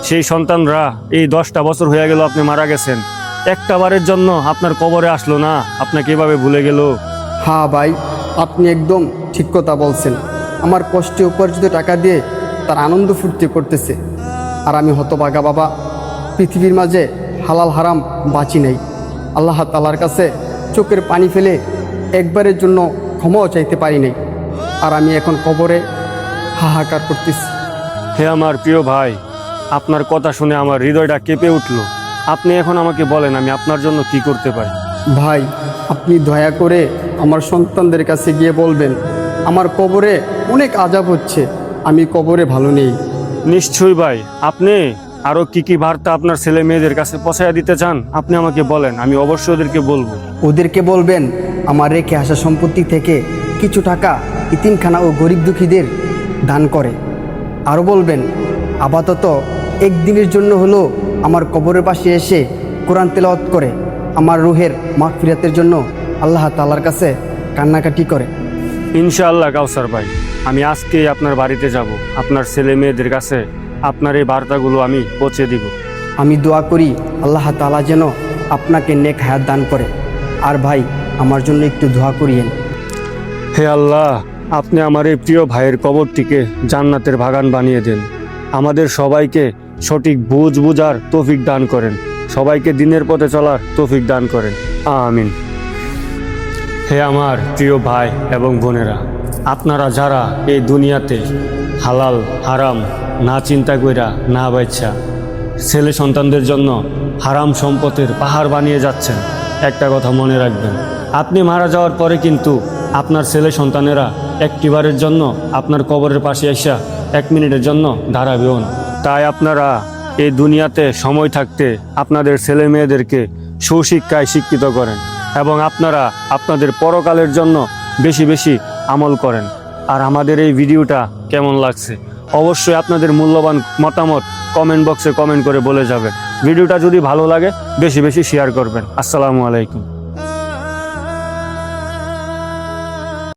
সেই সন্তানরা এই 10টা বছর হয়ে গেল আপনি মারা গেছেন, একটা বারের জন্য আপনার কবরে আসলো না, আপনাকে এভাবে ভুলে গেল। হ্যাঁ ভাই, আপনি একদম ঠিক কথা বলছেন। আমার কষ্টে উপার্জিত টাকা দিয়ে তার আনন্দ ফুর্তি করতেছে, আর আমি হতভাগা বাবা, পৃথিবীর মাঝে হালাল হারাম বাঁচি নেই। আল্লাহ তাআলার কাছে চোখের পানি ফেলে একবারের জন্য ক্ষমাও চাইতে পারি নাই, আর আমি এখন কবরে হাহাকার করতেছি। হে আমার প্রিয় ভাই, আপনার কথা শুনে আমার হৃদয়টা কেঁপে উঠল। আপনি এখন আমাকে বলেন আমি আপনার জন্য কি করতে পারি। ভাই, আপনি দয়া করে আমার সন্তানদের কাছে গিয়ে বলবেন আমার কবরে অনেক আযাব হচ্ছে, আমি কবরে ভালো নেই। নিশ্চয়ই ভাই, আপনি আরো কি কি বার্তা আপনার ছেলে মেয়েদের কাছে পৌঁছায় দিতে চান আপনি আমাকে বলেন, আমি অবশ্যই ওদেরকে বলবো। ওদেরকে বলবেন আমার রেখে আসা সম্পত্তি থেকে কিছু টাকা ইতিমখানা ও গরিব দুঃখীদের দান করে। আরও বলবেন আপাতত একদিনের জন্য হলো আমার কবরের পাশে এসে কোরআন তেলাওয়াত করে আমার রুহের মাগফিরাতের জন্য আল্লাহ তাআলার কাছে কান্নাকাটি করে। ইনশাআল্লাহ কাউসার ভাই, আমি আজকেই আপনার বাড়িতে যাব, আপনার ছেলে মেয়েদের কাছে আপনার এই বার্তাগুলো আমি পৌঁছে দিব। আমি দোয়া করি আল্লাহ তাআলা যেন আপনাকে নেক হায়াত দান করে। আর ভাই, আমার জন্য একটু দোয়া করিয়েন। হে আল্লাহ, আপনি আমার এই প্রিয় ভাইয়ের কবরটিকে জান্নাতের বাগান বানিয়ে দেন। আমাদের সবাইকে সঠিক বুঝার তৌফিক দান করেন, সবাইকে দিনের পথে চলার তৌফিক দান করেন, আমিন। হে আমার প্রিয় ভাই এবং বোনেরা, আপনারা যারা এই দুনিয়াতে হালাল হারাম না চিন্তা কইরা না বাইচ্ছা ছেলে সন্তানদের জন্য হারাম সম্পদের পাহাড় বানিয়ে যাচ্ছেন, একটা কথা মনে রাখবেন, আপনি মারা যাওয়ার পরে কিন্তু আপনার ছেলে সন্তানেরা একটিবারের জন্য আপনার কবরের পাশে এসে 1 মিনিটের জন্য দাঁড়াবেও না। তাই আপনারা এই দুনিয়াতে সময় থাকতে আপনাদের ছেলে মেয়েদেরকে সুশিক্ষায় শিক্ষিত করেন এবং আপনারা আপনাদের পরকালের জন্য বেশি বেশি আমল করেন। আর আমাদের এই ভিডিওটা কেমন লাগছে অবশ্যই আপনাদের মূল্যবান মতামত কমেন্ট বক্সে কমেন্ট করে বলে যাবেন। ভিডিওটা যদি ভালো লাগে বেশি বেশি শেয়ার করবেন। আসসালামু আলাইকুম।